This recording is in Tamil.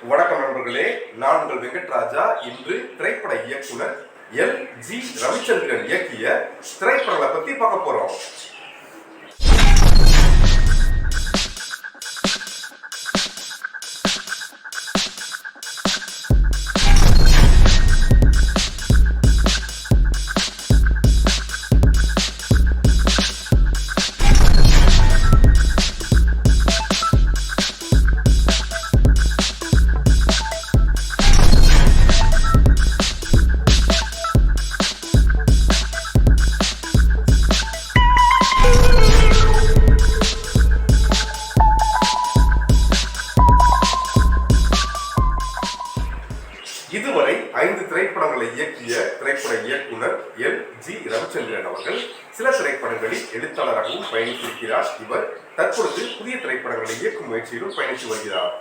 வணக்கம் நண்பர்களே, நான் உங்கள் வெங்கட்ராஜா. இன்று திரைப்பட இயக்குனர் LG ரவிச்சந்திரன் இயக்கிய திரைப்படங்களை பத்தி பார்க்க போறோம். இதுவரை 5 திரைப்படங்களை இயக்கிய திரைப்பட இயக்குனர் LG ரவிச்சந்திரன் அவர்கள் சில திரைப்படங்களில் எழுத்தாளராகவும் பயணித்திருக்கிறார். இவர் தற்பொழுது புதிய திரைப்படங்களை இயக்கும் முயற்சியிலும் பயணித்து வருகிறார்.